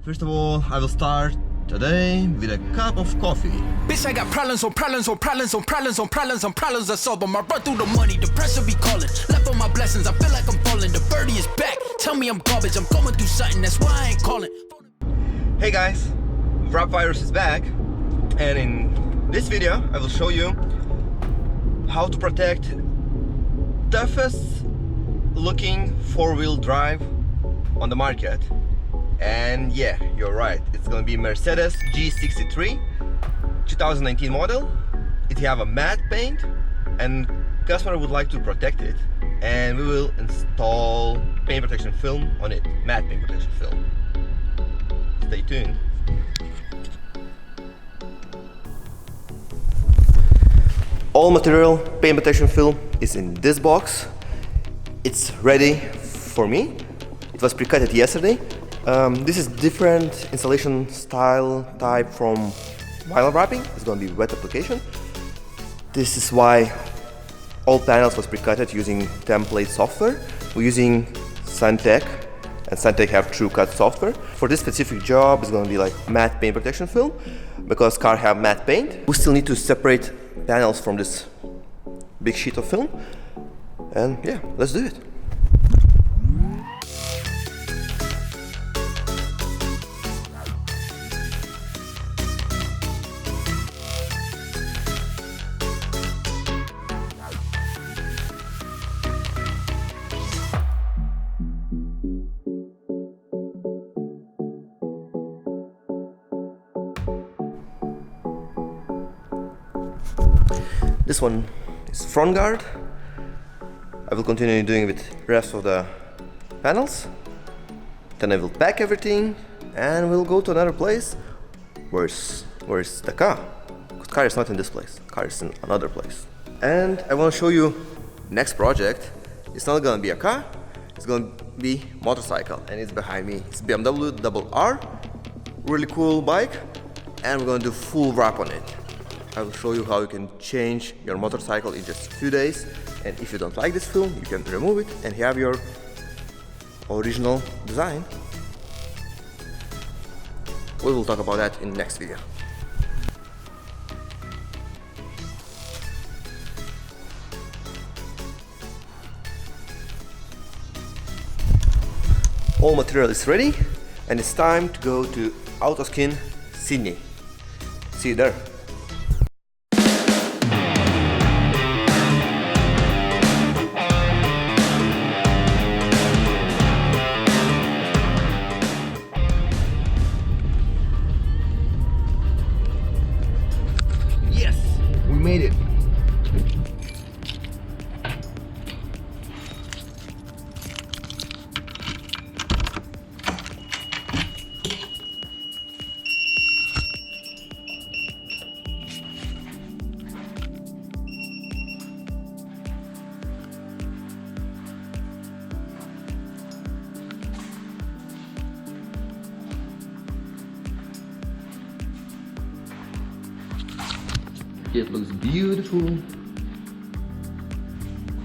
First of all, I will start today with a cup of coffee. Bitch, I got problems on problems on problems on problems on problems on problems I solve them. I run through the money, the pressure be calling. Left on my blessings, I feel like I'm falling. The birdie is back, tell me I'm garbage. I'm going through something, that's why I ain't calling. Hey guys, Wrap Virus is back, and in this video I will show you how to protect toughest looking four-wheel drive on the market. And yeah, you're right, it's gonna be Mercedes G63 2019 model. It have a matte paint and customer would like to protect it, and we will install paint protection film on it, matte paint protection film. Stay tuned. All material paint protection film is in this box. It's ready for me. It was pre-cutted yesterday. This is different installation style type from vinyl wrapping. It's going to be wet application. This is why all panels was pre-cutted using template software. We're using Suntech, and Suntech have TrueCut software. For this specific job, it's going to be like matte paint protection film, because car have matte paint. We still need to separate panels from this big sheet of film, and yeah, let's do it. This one is front guard. I will continue doing with rest of the panels. Then I will pack everything and we'll go to another place. Where's the car? Because car is not in this place. Car is in another place. And I want to show you next project. It's not gonna be a car. It's gonna be motorcycle, and it's behind me. It's BMW Double R. Really cool bike, and we're gonna do full wrap on it. I will show you how you can change your motorcycle in just a few days, and if you don't like this film, you can remove it and have your original design. We will talk about that in the next video. All material is ready, and it's time to go to Autoskin Sydney. See you there. Made it. It looks beautiful.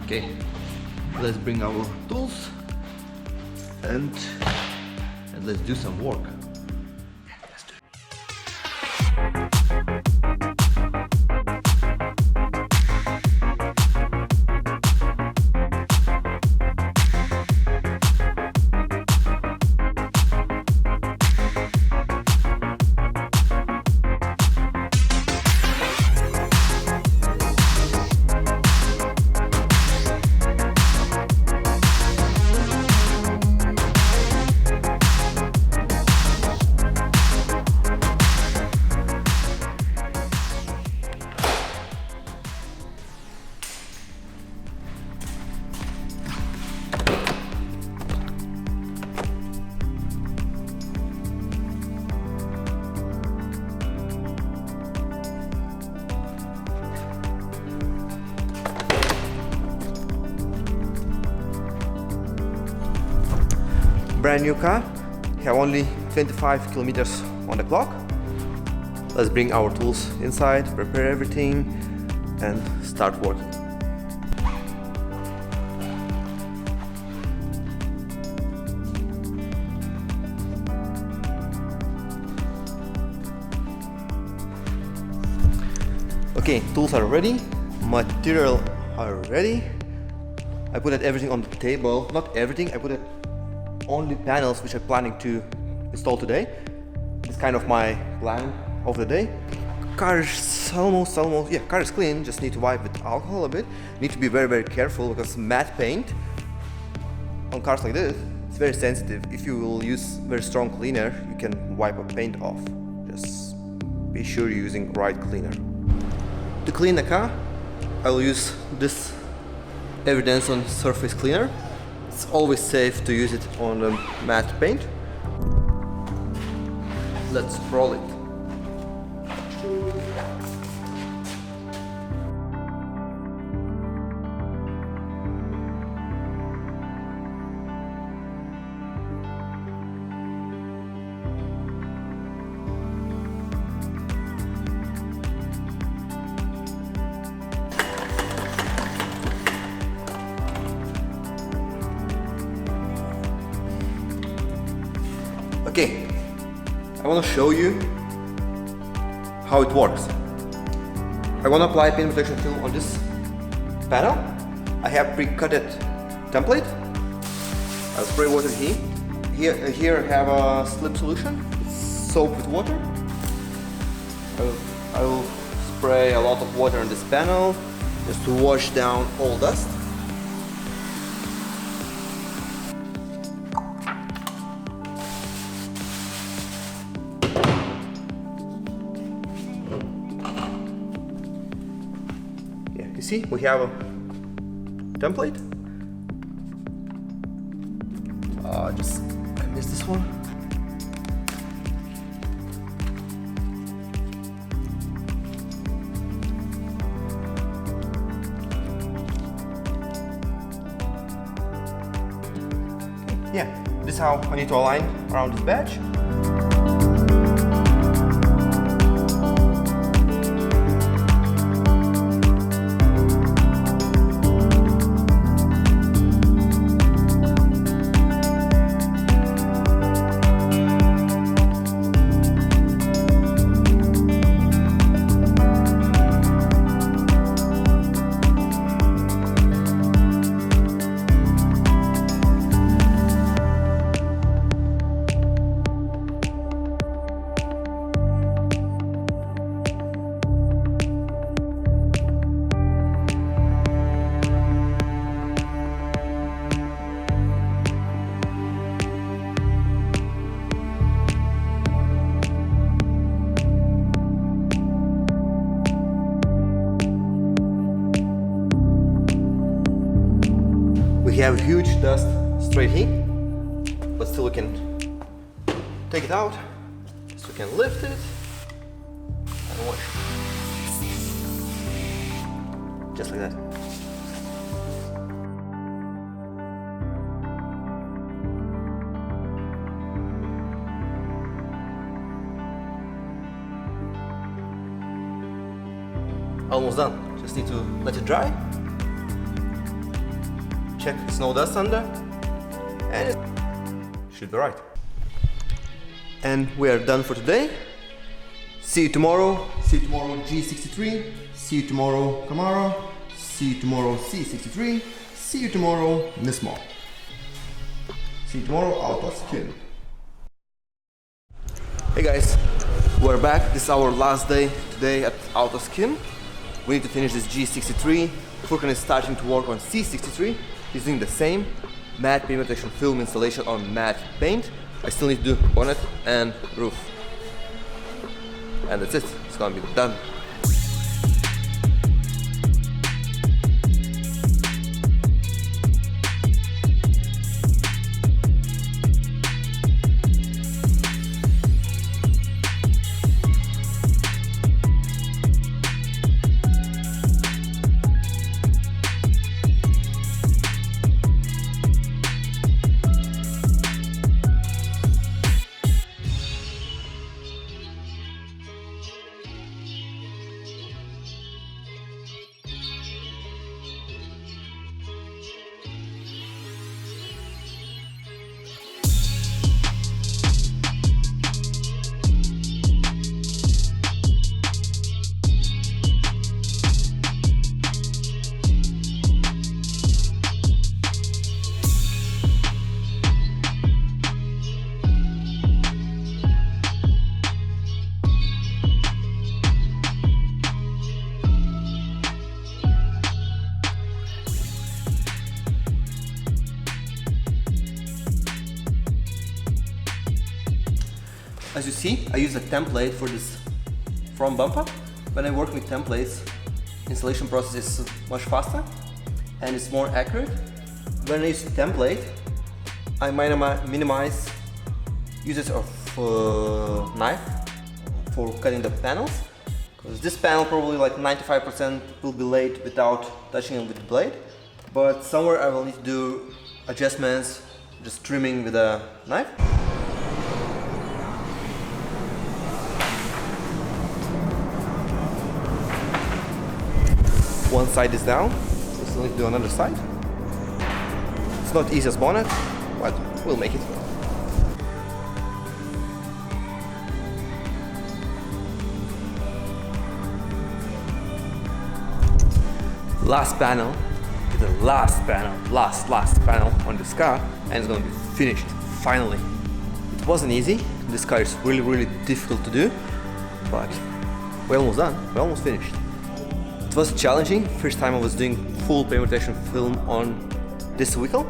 Okay, let's bring our tools and let's do some work. Let's do it. Brand new car, have only 25 kilometers on the clock. Let's bring our tools inside, prepare everything, and start working. Okay, tools are ready, material are ready. I put everything on the table, not everything, I put only panels which I'm planning to install today. It's kind of my plan of the day. Car is almost, yeah, car is clean, just need to wipe with alcohol a bit. Need to be very, very careful because matte paint on cars like this, it's very sensitive. If you will use very strong cleaner, you can wipe a paint off. Just be sure you're using right cleaner. To clean the car, I will use this Evidence on surface cleaner. It's always safe to use it on the matte paint. Let's roll it. Okay, I want to show you how it works. I want to apply paint protection film on this panel. I have pre-cutted template. I'll spray water here. Here I have a slip solution. It's soap with water. I will spray a lot of water on this panel just to wash down all dust. You see, we have a template. I missed this one. Yeah, this is how I need to align around this badge. We have huge dust straight here, but still we can take it out, so we can lift it and wash it. Just like that. Almost done. Just need to let it dry. Check there's no dust under, and it should be right. And we are done for today. See you tomorrow. See you tomorrow G63. See you tomorrow Camaro. See you tomorrow C63. See you tomorrow Nismo. See you tomorrow Autoskin. Hey guys, we're back. This is our last day today at Autoskin. We need to finish this G63. Furkan is starting to work on C63. He's doing the same matte paint protection film installation on matte paint. I still need to do bonnet and roof. And that's it. It's gonna be done. As you see, I use a template for this front bumper. When I work with templates, installation process is much faster and it's more accurate. When I use a template, I minimize usage of knife for cutting the panels, because this panel probably like 95% will be laid without touching it with the blade, but somewhere I will need to do adjustments, just trimming with a knife. One side is down, we still need to do another side. It's not easy as bonnet, but we'll make it. Last panel is the last panel on this car, and it's gonna be finished finally. It wasn't easy. This car is really difficult to do, but we're almost done. We're almost finished. It was challenging. First time I was doing full paint protection film on this vehicle.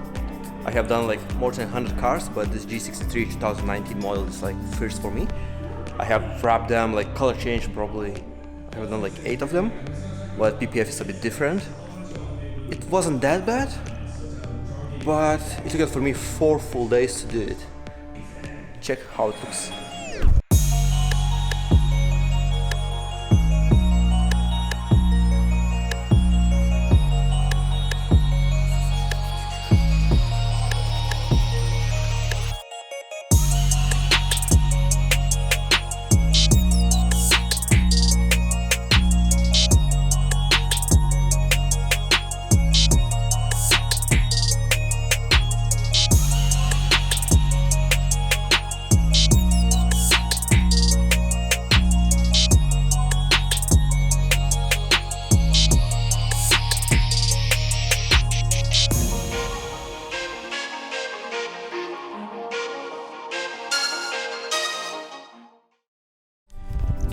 I have done like more than 100 cars, but this G63 2019 model is like first for me. I have wrapped them, like color change probably. I have done like 8 of them, but PPF is a bit different. It wasn't that bad, but it took for me 4 full days to do it. Check how it looks.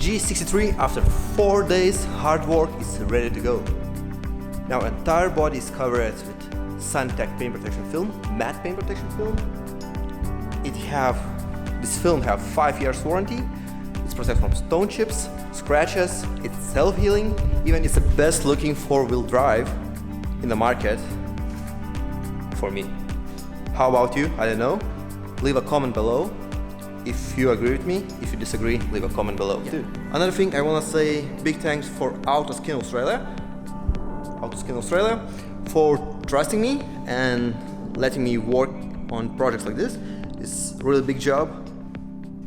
G63 after 4 days hard work is ready to go. Now entire body is covered with Suntech paint protection film, matte paint protection film. This film have 5 years warranty. It's protected from stone chips, scratches, it's self-healing, even it's the best looking 4-wheel drive in the market for me. How about you? I don't know. Leave a comment below. If you agree with me, if you disagree, leave a comment below too. Another thing I want to say, big thanks for Autoskin Australia for trusting me and letting me work on projects like this. It's a really big job.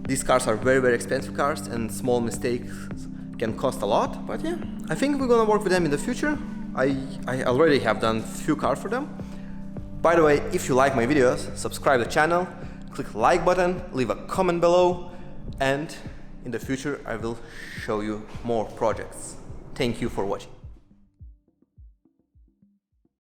These cars are very expensive cars and small mistakes can cost a lot, but yeah, I think we're gonna work with them in the future. I already have done few cars for them. By the way, if you like my videos, subscribe to the channel, click the like button, leave a comment below, and in the future I will show you more projects. Thank you for watching.